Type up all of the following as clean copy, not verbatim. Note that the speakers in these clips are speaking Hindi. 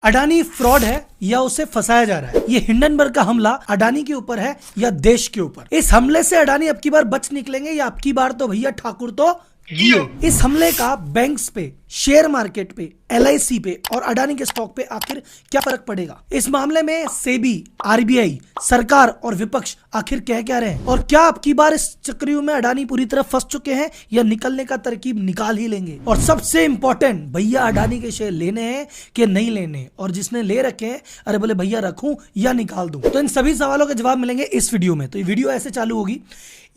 अडानी फ्रॉड है या उसे फंसाया जा रहा है? ये हिंडनबर्ग का हमला अडानी के ऊपर है या देश के ऊपर? इस हमले से अडानी अब की बार बच निकलेंगे या अब की बार तो भैया ठाकुर तो गियो? इस हमले का बैंक्स पे, शेयर मार्केट पे, एलआईसी पे और अडानी के स्टॉक पे आखिर क्या फर्क पड़ेगा? इस मामले में सेबी, आरबीआई, सरकार और विपक्ष आखिर कह रहे हैं? और क्या अब की बार इस चक्रव्यूह में अडानी पूरी तरह फंस चुके हैं या निकलने का तरकीब निकाल ही लेंगे? और सबसे इंपॉर्टेंट, भैया अडानी के शेयर लेने हैं कि नहीं लेने? और जिसने ले रखे हैं, अरे बोले भैया रखूं या निकाल दूं? तो इन सभी सवालों के जवाब मिलेंगे इस वीडियो में। तो ये वीडियो ऐसे चालू होगी,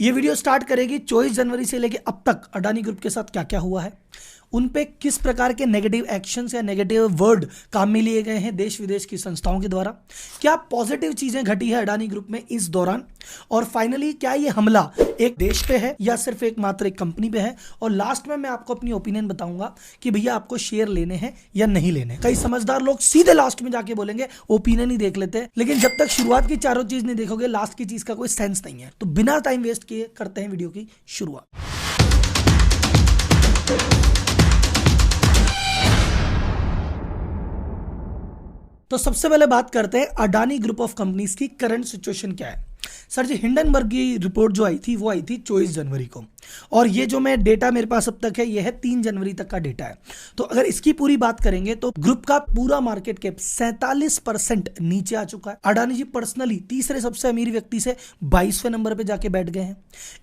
ये वीडियो स्टार्ट करेगी 24 जनवरी से लेके अब तक अडानी ग्रुप के साथ क्या क्या हुआ है, उन पे किस प्रकार के नेगेटिव एक्शंस या नेगेटिव वर्ड काम में लिए गए हैं देश विदेश की संस्थाओं के द्वारा, क्या पॉजिटिव चीजें घटी है अडानी ग्रुप में इस दौरान, और फाइनली क्या ये हमला एक देश पे है या सिर्फ एक मात्र एक कंपनी पे है, और लास्ट में मैं आपको अपनी ओपिनियन बताऊंगा कि भैया आपको शेयर लेने हैं या नहीं लेने। कई समझदार लोग सीधे लास्ट में जाके बोलेंगे ओपिनियन ही देख लेते हैं, लेकिन जब तक शुरुआत की चारों चीज नहीं देखोगे लास्ट की चीज का कोई सेंस नहीं है। तो बिना टाइम वेस्ट किए करते हैं वीडियो की शुरुआत। तो सबसे पहले बात करते हैं अडानी ग्रुप ऑफ कंपनीज की करंट सिचुएशन क्या है। सर जी, हिंडनबर्ग की रिपोर्ट जो आई थी वो आई थी 24 जनवरी को, और ये जो मैं डेटा मेरे पास अब तक है ये है 3 जनवरी तक का डेटा है। तो अगर इसकी पूरी बात करेंगे तो ग्रुप का पूरा मार्केट कैप 47% नीचे आ चुका है। अडानी जी पर्सनली तीसरे सबसे अमीर व्यक्ति से 22वें नंबर पे जाके बैठ गए हैं।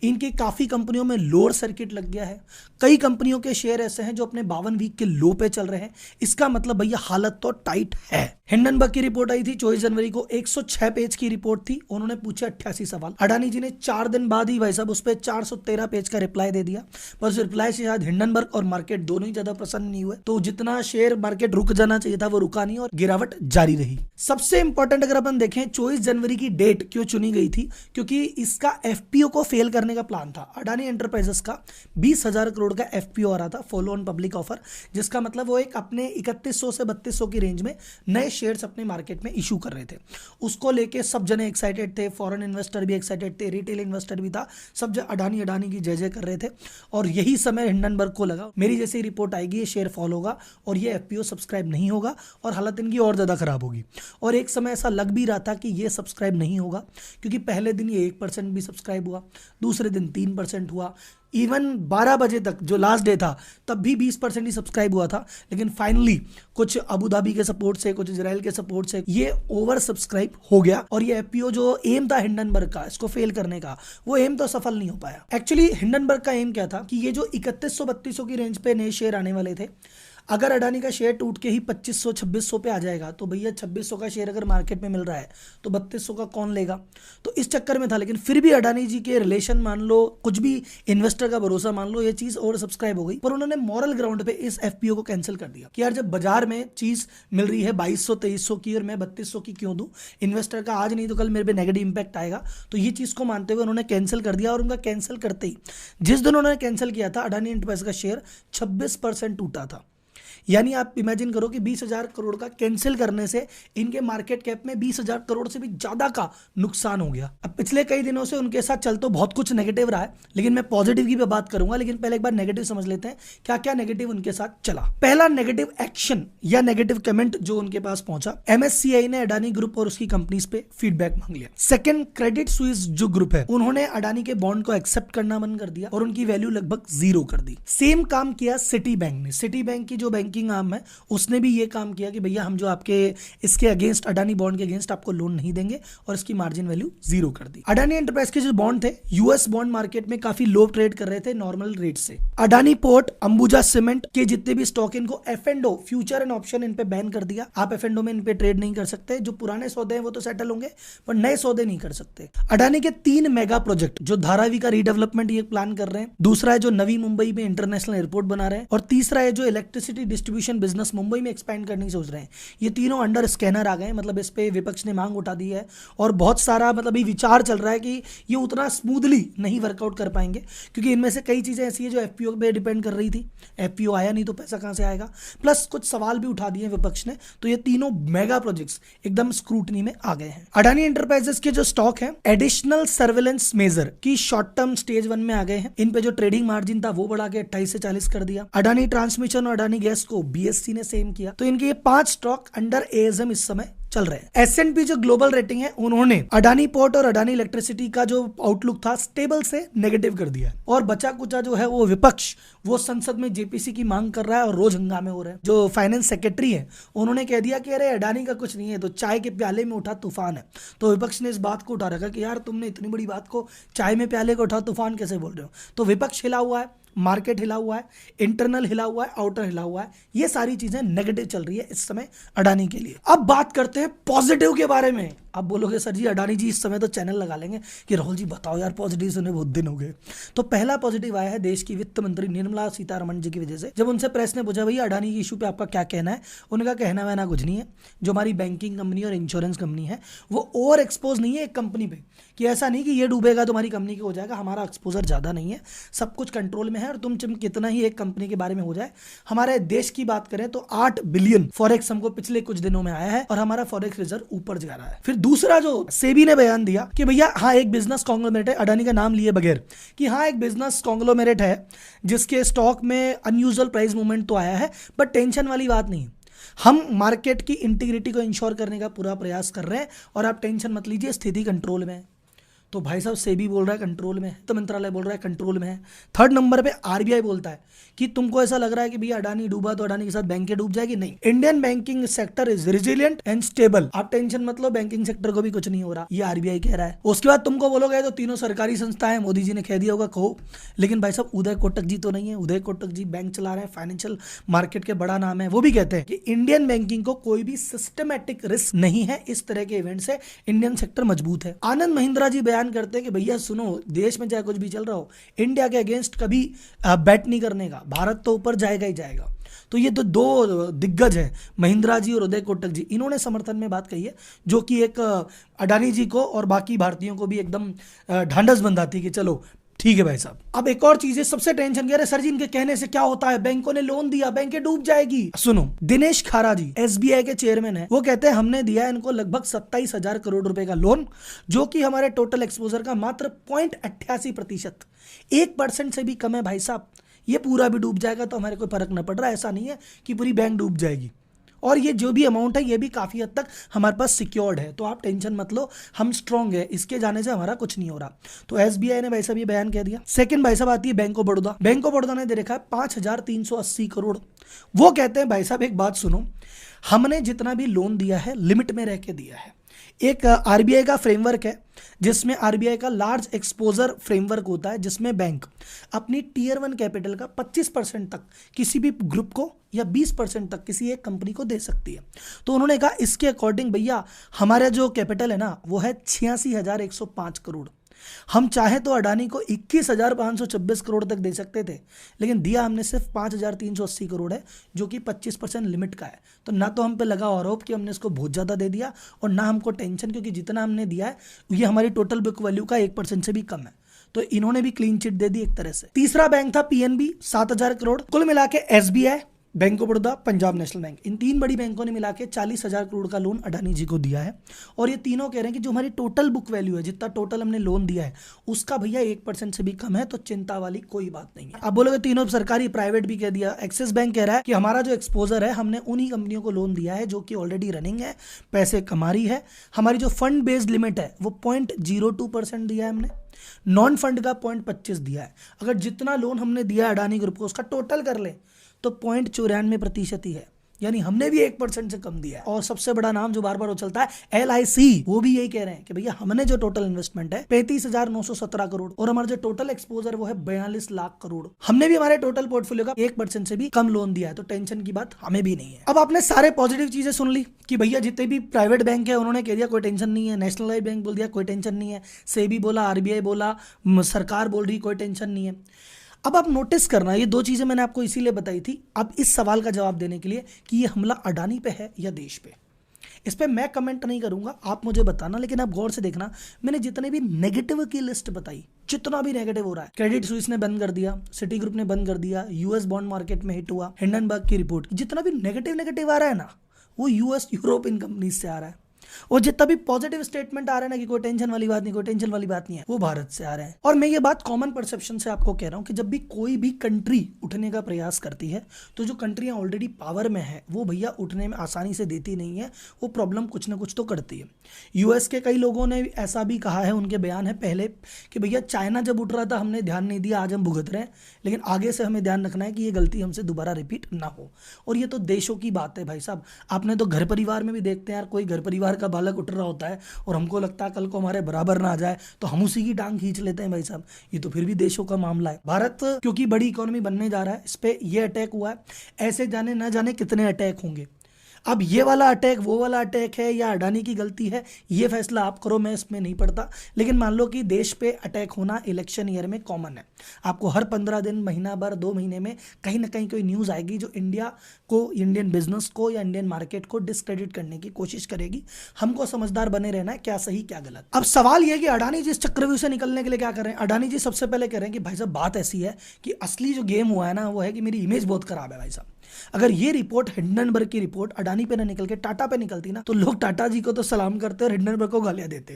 इनकी काफी कंपनियों में लोअर सर्किट लग गया है। कई कंपनियों के शेयर ऐसे हैं जो अपने 52 वीक के लो पे चल रहे हैं। इसका मतलब भैया हालत तो टाइट है। हिंडनबर्ग की रिपोर्ट आई थी 24 जनवरी को, 106 पेज की रिपोर्ट थी। उन्होंने पूछे 88 सवाल। अडानी जी ने 4 दिन बाद ही भाई साहब उस पर 413 पेज का रिप्लाई दे दिया। पर उस रिप्लाई से शायद हिंडनबर्ग और मार्केट दोनों ही ज्यादा प्रसन्न नहीं हुए। तो जितना शेयर मार्केट रुक जाना चाहिए था वो रुका नहीं और गिरावट जारी रही। सबसे इंपॉर्टेंट अगर अपन देखें 24 जनवरी की डेट क्यों चुनी गई थी, क्योंकि इसका एफपीओ को फेल करने का प्लान था। अडानी एंटरप्राइजेस का 20,000 करोड़ का एफपीओ आ रहा था, फॉलो ऑन पब्लिक ऑफर, जिसका मतलब वो एक अपने 3100 से 3200 की रेंज में नए शेयर्स अपने मार्केट में इशू कर रहे थे। उसको लेके सब जने एक्साइटेड थे, फॉरेन इन्वेस्टर भी एक्साइटेड थे, रिटेल इन्वेस्टर भी था, सब अडानी अडानी की जय जय कर रहे थे। और यही समय हिंडनबर्ग को लगा मेरी जैसी रिपोर्ट आएगी, ये शेयर फॉल होगा और ये एफपीओ सब्सक्राइब नहीं होगा और हालत इनकी और ज्यादा खराब होगी। और एक समय ऐसा लग भी रहा था कि ये सब्सक्राइब नहीं होगा, क्योंकि पहले दिन ये 1% भी सब्सक्राइब हुआ, दूसरे दिन 3% हुआ, इवन 12 बजे तक जो लास्ट डे था तब भी 20% ही सब्सक्राइब हुआ था। लेकिन फाइनली कुछ अबू धाबी के सपोर्ट से, कुछ इजराइल के सपोर्ट से ये ओवर सब्सक्राइब हो गया और ये एफपीओ जो एम था हिंडनबर्ग का इसको फेल करने का, वो एम तो सफल नहीं हो पाया। एक्चुअली हिंडनबर्ग का एम क्या था कि ये जो 3100-3200 की रेंज पे नए शेयर आने वाले थे, अगर अडानी का शेयर टूट के ही 2500-2600 पे आ जाएगा तो भैया 2600 का शेयर अगर मार्केट में मिल रहा है तो 3200 का कौन लेगा? तो इस चक्कर में था। लेकिन फिर भी अडानी जी के रिलेशन मान लो, कुछ भी इन्वेस्टर का भरोसा मान लो, ये चीज ओवर सब्सक्राइब हो गई। पर उन्होंने मॉरल ग्राउंड पे इस एफपीओ को कैंसिल कर दिया कि यार जब बाजार में चीज मिल रही है 2200-2300 की और मैं 3200 की क्यों दूं? इन्वेस्टर का आज नहीं तो कल मेरे पे नेगेटिव इंपैक्ट आएगा। तो ये चीज को मानते हुए उन्होंने कैंसिल कर दिया। और उनका कैंसिल करते ही जिस दिन उन्होंने कैंसिल किया था, अडानी एंटरप्राइज का शेयर 26% टूटा था। यानी आप इमेजिन करो कि 20,000 करोड़ का कैंसिल करने से इनके मार्केट कैप में 20,000 करोड़ से भी ज्यादा का नुकसान हो गया। अब पिछले कई दिनों से उनके साथ चल तो बहुत कुछ नेगेटिव रहा है, लेकिन मैं पॉजिटिव की भी बात करूंगा। लेकिन पहले एक बार नेगेटिव समझ लेते हैं क्या क्या नेगेटिव उनके साथ चला। पहला नेगेटिव एक्शन या नेगेटिव कमेंट जो उनके पास पहुंचा, एमएससीआई ने अडानी ग्रुप और उसकी कंपनीज पे फीडबैक मांग लिया। सेकंड, क्रेडिट स्विस जो ग्रुप है उन्होंने अडानी के बॉन्ड को एक्सेप्ट करना बंद कर दिया और उनकी वैल्यू लगभग 0 कर दी। सेम काम किया सिटी बैंक ने। सिटी बैंक की जो बैंकिंग आर्म है उसने भी ये काम किया कि भैया हम जो आपके इसके अगेंस्ट, अडानी बॉन्ड के अगेंस्ट आपको लोन नहीं देंगे और इसकी मार्जिन वैल्यू 0 कर दी। अडानी एंटरप्राइज के जो बॉन्ड थे यूएस बॉन्ड मार्केट में काफी लो ट्रेड कर रहे थे नॉर्मल रेट से। अडानी पोर्ट, अंबुजा सीमेंट के जितने भी स्टॉक, इनको एफ&ओ, फ्यूचर एंड ऑप्शन, इन पे बैन कर दिया। आप एफ&ओ में इन पे ट्रेड नहीं कर सकते। जो पुराने सौदे हैं वो तो सेटल होंगे पर नए सौदे नहीं कर सकते। अडानी के 3 मेगा प्रोजेक्ट, जो धारावी का रीडेवलपमेंट ये प्लान कर रहे हैं, दूसरा है जो नवी मुंबई में इंटरनेशनल एयरपोर्ट बना रहे हैं, और तीसरा है जो इलेक्ट्रिसिटी डिस्ट्रीब्यूशन बिजनेस मुंबई में एक्सपेंड करने की सोच रहे हैं। ये तीनों अंडर स्कैनर आ गए। मतलब इस पे विपक्ष ने मांग उठा दी है और बहुत सारा मतलब ये विचार चल रहा है कि ये उतना स्मूथली नहीं वर्कआउट कर पाएंगे, क्योंकि इनमें से कई चीजें ऐसी है जो एफपीओ पे डिपेंड कर रही थी। एफपीओ आया नहीं तो पैसा कहां से आएगा? प्लस कुछ सवाल भी उठा दिए विपक्ष ने। तो ये तीनों मेगा प्रोजेक्ट्स एकदम स्क्रूटनी में आ गए हैं। अडानी एंटरप्राइजेस के जो स्टॉक है एडिशनल सर्वेलेंस मेजर की शॉर्ट टर्म स्टेज 1 में आ गए हैं। इन पे जो ट्रेडिंग मार्जिन था वो बढ़ा के 28 से 40 कर दिया। अडानी ट्रांसमिशन और अडानी गैस बायस्को, बीएससी ने सेम किया। तो इनके ये 5 स्टॉक अंडर एएसएम इस समय चल रहे हैं। एसएनपी जो ग्लोबल रेटिंग है, उन्होंने अडानी पोर्ट और अडानी इलेक्ट्रिसिटी का जो आउटलुक था स्टेबल से नेगेटिव कर दिया। और बचा कुचा जो है वो विपक्ष, वो संसद में जेपीसी की मांग कर रहा है और रोज हंगामे हो रहे हैं। जो फाइनेंस सेक्रेटरी है उन्होंने कह दिया कि अरे अडानी का कुछ नहीं है, तो चाय के प्याले में उठा तूफान है। तो विपक्ष ने इस बात को उठा रखा कि यार तुमने इतनी बड़ी बात को चाय में प्याले को उठा तूफान कैसे बोल रहे हो। तो विपक्ष हिला हुआ है, मार्केट हिला हुआ है, इंटरनल हिला हुआ है, आउटर हिला हुआ है। ये सारी चीजें नेगेटिव चल रही है इस समय अडानी के लिए। अब बात करते हैं पॉजिटिव के बारे में। अब बोलोगे सर जी अडानी जी इस समय तो चैनल लगा लेंगे कि राहुल जी बताओ यार पॉजिटिव सुने बहुत दिन हो गए। तो पहला पॉजिटिव आया है देश की वित्त मंत्री निर्मला सीतारमण जी की वजह से। जब उनसे प्रेस ने पूछा भैया अडानी की इशू पे आपका क्या कहना है, उनका कहना वहना कुछ नहीं है। जो हमारी बैंकिंग कंपनी और इंश्योरेंस कंपनी है वो ओवर एक्सपोज नहीं है एक कंपनी पे, कि ऐसा नहीं कि ये डूबेगा तो हमारी कंपनी के हो जाएगा। हमारा एक्सपोजर ज़्यादा नहीं है, सब कुछ कंट्रोल में है। और तुम कितना ही एक कंपनी के बारे में हो जाए, हमारे देश की बात करें तो 8 बिलियन फॉरेक्स हमको पिछले कुछ दिनों में आया है और हमारा फॉरेक्स रिजर्व ऊपर जा रहा है। फिर दूसरा जो सेबी ने बयान दिया कि भैया हाँ एक बिजनेस कॉन्ग्लोमेरेट है, अडानी का नाम लिए बगैर, कि हाँ एक बिजनेस कॉन्ग्लोमेरेट है जिसके स्टॉक में अनयूजुअल प्राइस मूवमेंट तो आया है, बट टेंशन वाली बात नहीं। हम मार्केट की इंटीग्रिटी को इंश्योर करने का पूरा प्रयास कर रहे हैं और आप टेंशन मत लीजिए, स्थिति कंट्रोल में है। तो भाई साहब सेबी बोल रहा है कंट्रोल में है, तो मंत्रालय बोल रहा है कंट्रोल में है। थर्ड नंबर पे आरबीआई बोलता है कि तुमको ऐसा लग रहा है कि भैया अडानी डूबा तो अडानी के साथ बैंकें डूब जाएगी, नहीं, Indian banking sector is resilient and stable. आप टेंशन मत लो, बैंकिंग सेक्टर को भी कुछ नहीं हो रहा, ये आरबीआई कह रहा है। उसके बाद तुमको बोलोगे तो तीनों सरकारी संस्थाएं, मोदी जी ने कह दिया होगा कहो, लेकिन भाई साहब उदय कोटक जी तो नहीं है। उदय कोटक जी बैंक चला रहे हैं, फाइनेंशियल मार्केट के बड़ा नाम है, वो भी कहते हैं कि इंडियन बैंकिंग को कोई भी सिस्टमैटिक रिस्क नहीं है, इस तरह के इवेंट से इंडियन सेक्टर मजबूत है। आनंद महिंद्रा जी बयान करते हैं कि भैया सुनो, देश में चाहे कुछ भी चल रहा हो, इंडिया के अगेंस्ट कभी बैट नहीं करने का, भारत तो ऊपर जाएगा ही जाएगा। तो ये तो दो दिग्गज है, महिंद्रा जी और उदय कोटक जी, इन्होंने समर्थन में बात कही है, जो कि एक अडानी जी को और बाकी भारतीयों को भी एकदम ढांढस बंधाती है कि चलो ठीक है भाई साहब। अब एक और चीज है, सबसे टेंशन कह रहे सर जी इनके कहने से क्या होता है, बैंकों ने लोन दिया, बैंकें डूब जाएगी। सुनो, दिनेश खारा जी एसबीआई के चेयरमैन है, वो कहते हैं हमने दिया है इनको लगभग 27,000 करोड़ रुपए का लोन, जो कि हमारे टोटल एक्सपोजर का मात्र 0.88%, 1% से भी कम है भाई साहब। ये पूरा भी डूब जाएगा तो हमारे कोई फर्क न पड़ रहा है, ऐसा नहीं है कि पूरी बैंक डूब जाएगी। और ये जो भी अमाउंट है ये भी काफ़ी हद तक हमारे पास सिक्योर्ड है, तो आप टेंशन मत लो, हम स्ट्रांग है, इसके जाने से हमारा कुछ नहीं हो रहा। तो एसबीआई ने भाई साहब ये बयान कह दिया। सेकंड भाई साहब आती है bank of Baroda. Bank of Baroda ने दे रखा है 5,380 करोड़। वो कहते हैं भाई साहब एक बात सुनो, हमने जितना भी लोन दिया है लिमिट में रह के दिया है। एक आरबीआई का फ्रेमवर्क है जिसमें आरबीआई का लार्ज एक्सपोजर फ्रेमवर्क होता है, जिसमें बैंक अपनी टीयर 1 कैपिटल का 25% तक किसी भी ग्रुप को या 20% तक किसी एक कंपनी को दे सकती है। तो उन्होंने कहा इसके अकॉर्डिंग भैया हमारा जो कैपिटल है ना वो है 86,105 करोड़। हम चाहे तो अडानी को 21,526 करोड़ तक दे सकते थे, लेकिन दिया हमने सिर्फ 5,380 करोड़ है, जो कि 25% लिमिट का है। तो ना तो हम पे लगा आरोप कि हमने इसको बहुत ज़्यादा दे दिया, और ना हमको टेंशन, क्योंकि जितना हमने दिया है ये हमारी टोटल बुक वैल्यू का 1% से भी कम है। तो इन्होंने भी क्लीन चिट दे दी एक तरह से। तीसरा बैंक था पीएनबी, 7,000 करोड़। कुल मिला के SBI, bank of Baroda, Punjab national bank, इन 3 बड़ी बैंकों ने मिला के 40,000 करोड़ का लोन अडानी जी को दिया है। और ये तीनों कह रहे हैं कि जो हमारी टोटल बुक वैल्यू है, जितना टोटल हमने लोन दिया है उसका भैया 1% से भी कम है, तो चिंता वाली कोई बात नहीं है। अब बोलोगे तीनों सरकारी, प्राइवेट भी कह दिया। एक्सिस बैंक कह रहा है कि हमारा जो एक्सपोजर है हमने उन्हीं कंपनियों को लोन दिया है जो कि ऑलरेडी रनिंग है, पैसे कमा रही है। हमारी जो फंड बेस्ड लिमिट है वो 0.02% दिया है हमने, नॉन फंड का 0.25 दिया है। अगर जितना लोन हमने दिया है अडानी ग्रुप को उसका टोटल कर ले तो 0.94% ही है, यानी हमने भी 1% से कम दिया है। और सबसे बड़ा नाम जो बार बार उछलता है LIC, वो भी यही कह रहे हैं कि भैया हमने जो टोटल इन्वेस्टमेंट है 35,917 करोड़, और हमारा जो टोटल एक्सपोजर वो है 42 लाख करोड़। हमने भी हमारे टोटल पोर्टफोलियो का 1% से भी कम लोन दिया है, तो टेंशन की बात हमें भी नहीं है। अब आपने सारे पॉजिटिव चीजें सुन ली कि भैया जितने भी प्राइवेट बैंक है उन्होंने कह दिया कोई टेंशन नहीं है, नेशनलाइज्ड बैंक बोल दिया कोई टेंशन नहीं है, सेबी बोला, आरबीआई बोला, सरकार बोल रही कोई टेंशन नहीं है। अब आप नोटिस करना, ये 2 चीज़ें मैंने आपको इसीलिए बताई थी अब इस सवाल का जवाब देने के लिए कि ये हमला अडानी पे है या देश पे। इस पे मैं कमेंट नहीं करूंगा, आप मुझे बताना, लेकिन आप गौर से देखना, मैंने जितने भी नेगेटिव की लिस्ट बताई, जितना भी नेगेटिव हो रहा है, क्रेडिट स्विस ने बंद कर दिया, सिटी ग्रुप ने बंद कर दिया, यूएस बॉन्ड मार्केट में हिट हुआ, हिंडनबर्ग की रिपोर्ट, जितना भी नेगेटिव आ रहा है ना वो यूएस यूरोपियन कंपनीज से आ रहा है। और जितना भी पॉजिटिव स्टेटमेंट आ रहा है ना कि कोई टेंशन वाली बात नहीं, कोई टेंशन वाली बात नहीं है, वो भारत से आ रहे हैं। और मैं ये बात कॉमन परसेप्शन से आपको कह रहा हूं कि जब भी कोई भी कंट्री उठने का प्रयास करती है तो जो कंट्रियां ऑलरेडी पावर में है वो भैया उठने में आसानी से देती नहीं है, वो प्रॉब्लम कुछ ना कुछ तो करती है। यूएस के कई लोगों ने ऐसा भी कहा है, उनके बयान है पहले कि भैया चाइना जब उठ रहा था हमने ध्यान नहीं दिया, आज हम भुगत रहे हैं, लेकिन आगे से हमें ध्यान रखना है कि ये गलती हमसे दोबारा रिपीट ना हो। और ये तो देशों की बात है भाई साहब, आपने तो घर परिवार में भी देखते हैं यार, कोई घर परिवार का बालक उठ रहा होता है और हमको लगता है कल को हमारे बराबर ना आ जाए तो हम उसी की टांग खींच लेते हैं भाई साहब। ये तो फिर भी देशों का मामला है। भारत क्योंकि बड़ी इकोनॉमी बनने जा रहा है, इस पे ये अटैक हुआ है, ऐसे जाने ना जाने कितने अटैक होंगे। अब ये वाला अटैक वो वाला अटैक है या अडानी की गलती है, ये फैसला आप करो, मैं इसमें नहीं पड़ता। लेकिन मान लो कि देश पे अटैक होना इलेक्शन ईयर में कॉमन है। आपको हर 15 दिन, महीना भर, 2 महीने में कहीं ना कहीं कोई न्यूज़ आएगी जो इंडिया को, इंडियन बिजनेस को या इंडियन मार्केट को डिस्क्रेडिट करने की कोशिश करेगी। हमको समझदार बने रहना है, क्या सही क्या गलत। अब सवाल यह है कि अडानी जी इस चक्रव्यूह से निकलने के लिए क्या कर रहे हैं। अडानी जी सबसे पहले कह रहे हैं कि भाई साहब बात ऐसी है कि असली जो गेम हुआ है ना वो है कि मेरी इमेज बहुत खराब है भाई साहब। अगर ये रिपोर्ट, हिंडनबर्ग की रिपोर्ट अडानी पे ना निकल के टाटा पे निकलती ना तो लोग टाटा जी को तो सलाम करते और हिंडनबर्ग को गालियां देते।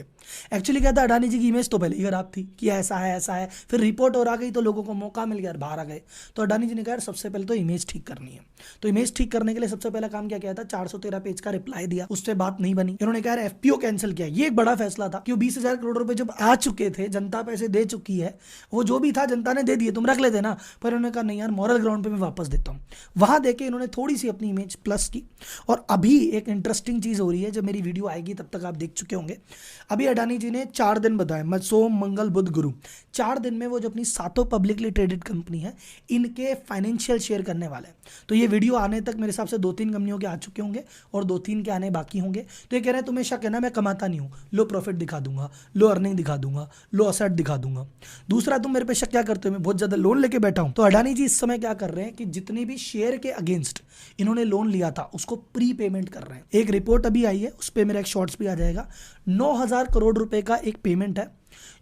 एक्चुअली क्या था, अडानी जी की इमेज तो पहले ही खराब थी कि ऐसा है ऐसा है, फिर रिपोर्ट और आ गई तो लोगों को मौका मिल गया, बाहर आ गए। तो अडानी जी ने कहा सबसे पहले तो इमेज ठीक करनी है। तो इमेज ठीक करने के लिए सबसे पहला काम क्या किया था, 413 पेज का रिप्लाई दिया, उससे बात नहीं बनी। इन्होंने कहा एफपीओ कैंसिल किया। ये एक बड़ा फैसला था कि 20,000 करोड़ रुपए जब आ चुके थे, जनता पैसे दे चुकी है, वो जो भी था जनता ने दे दिए, तुम रख लेते ना। पर उन्होंने कहा नहीं यार, मॉरल ग्राउंड पे मैं वापस देता हूँ। वहां देके इन्होंने थोड़ी सी अपनी इमेज प्लस की। और अभी एक इंटरेस्टिंग चीज हो रही है, जब मेरी वीडियो आएगी तब तक आप देख चुके होंगे। अभी अडानी जी ने 4 दिन बताए, सोम मंगल बुध गुरु, 4 दिन में वो जो अपनी 7 पब्लिकली ट्रेडेड कंपनी है इनके फाइनेंशियल शेयर करने वाले हैं। तो ये वीडियो आने तक मेरे हिसाब से 2-3 कंपनियों के आ चुके होंगे और 2-3 के आने बाकी होंगे। तो ये कह रहे हैं तुम्हें शक है ना, मैं कमाता नहीं हूँ, लो प्रॉफिट दिखा दूंगा, लो अर्निंग दिखा दूंगा, लो असेट दिखा दूंगा। दूसरा, तुम मेरे पे शक क्या करते हो, मैं बहुत ज्यादा लोन लेके बैठा हूं। तो अडानी जी इस समय क्या कर रहे हैं कि जितने भी शेयर के अगेंस्ट इन्होंने लोन लिया था उसको प्री पेमेंट कर रहे हैं। एक रिपोर्ट अभी आई है, उस पर मेरा एक शॉर्ट्स भी आ जाएगा। 9,000 करोड़ रुपए का एक पेमेंट है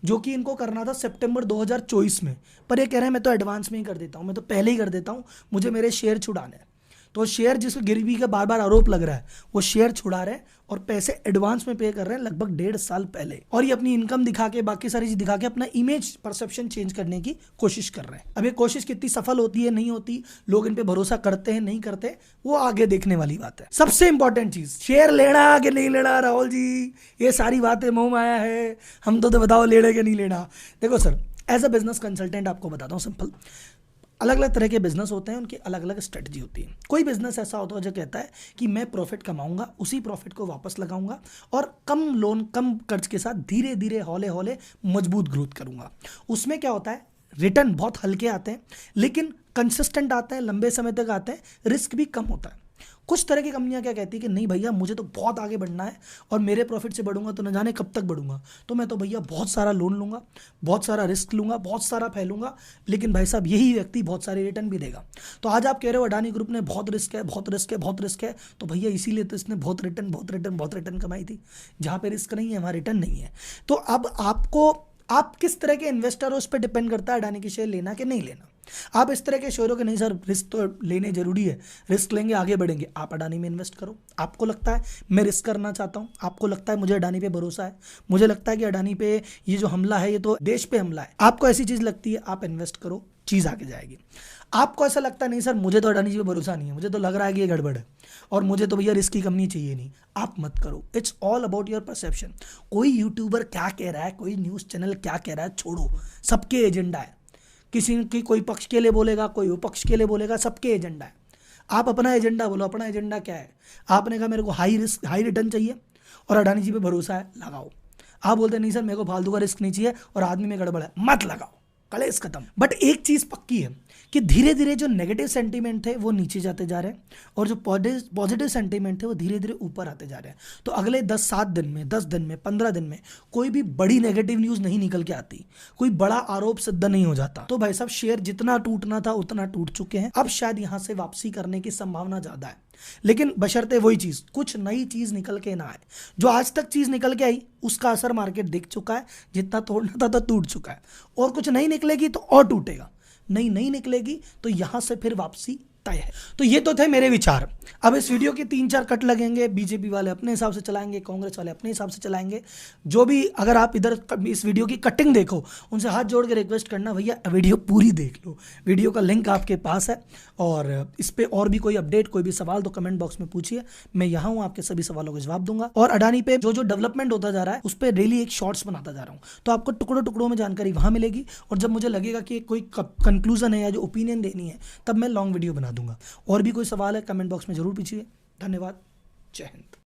जो कि इनको करना था सितंबर 2024 में। पर ये कह रहे हैं मैं तो एडवांस में ही कर देता हूं, मैं तो पहले ही कर देता हूं, मुझे मेरे शेयर छुड़ाने हैं। तो शेयर जिसको गिरवी का बार बार आरोप लग रहा है, वो शेयर छुड़ा रहे हैं और पैसे एडवांस में पे कर रहे हैं लगभग 1.5 साल पहले। और ये अपनी इनकम दिखा के, बाकी सारी चीज दिखा के अपना इमेज परसेप्शन चेंज करने की कोशिश कर रहे हैं। अब ये कोशिश कितनी सफल होती है नहीं होती, लोग इन पे भरोसा करते हैं नहीं करते, वो आगे देखने वाली बात है। सबसे इंपॉर्टेंट चीज, शेयर लेना कि नहीं लेना, राहुल जी ये सारी बातें मोह माया है, हम तो बताओ लेना कि नहीं लेना। देखो sir, as a business consultant आपको बताता हूँ सिंपल, अलग अलग तरह के बिजनेस होते हैं, उनकी अलग अलग स्ट्रेटजी होती है। कोई बिजनेस ऐसा होता है जो कहता है कि मैं प्रॉफिट कमाऊंगा, उसी प्रॉफिट को वापस लगाऊंगा और कम लोन, कम कर्ज के साथ धीरे धीरे हौले हौले मजबूत ग्रोथ करूंगा। उसमें क्या होता है, रिटर्न बहुत हल्के आते हैं लेकिन कंसिस्टेंट आते हैं, लंबे समय तक आते हैं, रिस्क भी कम होता है। कुछ तरह की कंपनियां क्या कहती है कि नहीं भैया मुझे तो बहुत आगे बढ़ना है और मेरे प्रॉफिट से बढ़ूंगा तो न जाने कब तक बढ़ूंगा, तो मैं तो भैया बहुत सारा लोन लूंगा, बहुत सारा रिस्क लूंगा, बहुत सारा फैलूंगा, लेकिन भाई साहब यही व्यक्ति बहुत सारे रिटर्न भी देगा। तो आज आप कह रहे हो अडानी ग्रुप ने बहुत रिस्क है, बहुत रिस्क है, बहुत रिस्क है, तो भैया इसीलिए तो इसने बहुत रिटर्न कमाई थी। जहां पे रिस्क नहीं है वहां रिटर्न नहीं है। तो अब आप किस तरह के इन्वेस्टर हो उस पर डिपेंड करता है अडानी की शेयर लेना कि नहीं लेना। आप इस तरह के शेयरों के नहीं सर रिस्क तो लेने जरूरी है, रिस्क लेंगे आगे बढ़ेंगे, आप अडानी में इन्वेस्ट करो। आपको लगता है मैं रिस्क करना चाहता हूं, आपको लगता है मुझे अडानी पे भरोसा है, मुझे लगता है कि अडानी पे ये जो हमला है ये तो देश पे हमला है, आपको ऐसी चीज लगती है, आप इन्वेस्ट करो, चीज आगे जाएगी। आपको ऐसा लगता है नहीं सर मुझे तो अडानी जी पे भरोसा नहीं है, मुझे तो लग रहा है कि ये गड़बड़ है और मुझे तो भैया रिस्क की कंपनी चाहिए नहीं, आप मत करो। It's all about your perception. कोई यूट्यूबर क्या कह रहा है, कोई न्यूज चैनल क्या कह रहा है, छोड़ो, सबके एजेंडा है। किसी की कोई पक्ष के लिए बोलेगा, कोई विपक्ष के लिए बोलेगा, सबके एजेंडा है। आप अपना एजेंडा बोलो, अपना एजेंडा क्या है। आपने कहा मेरे को हाई रिस्क हाई रिटर्न चाहिए और अडानी जी पे भरोसा है, लगाओ। आप बोलते नहीं सर मेरे को फालतू का रिस्क नहीं चाहिए और आदमी में गड़बड़ है, मत लगाओ, कलेश खत्म। बट एक चीज पक्की है कि धीरे धीरे जो नेगेटिव सेंटीमेंट थे वो नीचे जाते जा रहे हैं और जो पॉजिटिव सेंटीमेंट थे वो धीरे धीरे ऊपर आते जा रहे हैं। तो अगले 10-7 दिन में, 10 दिन में, 15 दिन में कोई भी बड़ी नेगेटिव न्यूज नहीं निकल के आती, कोई बड़ा आरोप सिद्ध नहीं हो जाता, तो भाई साहब शेयर जितना टूटना था उतना टूट चुके हैं। अब शायद यहां से वापसी करने की संभावना ज्यादा है, लेकिन बशर्ते वही चीज, कुछ नई चीज निकल के ना आए। जो आज तक चीज निकल के आई उसका असर मार्केट दिख चुका है, जितना तोड़ना था तो टूट चुका है, और कुछ नहीं निकलेगी तो और टूटेगा, नहीं निकलेगी तो यहां से फिर वापसी तय है। तो ये तो थे मेरे विचार। अब इस वीडियो के 3-4 कट लगेंगे, बीजेपी वाले अपने हिसाब से चलाएंगे, कांग्रेस वाले अपने हिसाब से चलाएंगे। जो भी अगर आप इधर इस वीडियो की कटिंग देखो, उनसे हाथ जोड़ के रिक्वेस्ट करना, भैया वीडियो पूरी देख लो, वीडियो का लिंक आपके पास है। और इस पर और भी कोई अपडेट, कोई भी सवाल तो कमेंट बॉक्स में पूछिए, मैं यहाँ हूँ, आपके सभी सवालों का जवाब दूंगा। और अडानी पे जो जो डेवलपमेंट होता जा रहा है उस पर डेली एक शॉर्ट्स बनाता जा रहा हूँ, तो आपको टुकड़ों टुकड़ों में जानकारी वहाँ मिलेगी। और जब मुझे लगेगा कि कोई कंक्लूजन है या जो ओपिनियन देनी है, तब मैं लॉन्ग वीडियो बना दूंगा। और भी कोई सवाल है कमेंट बॉक्स में जरूर पूछिए। धन्यवाद। जय हिंद।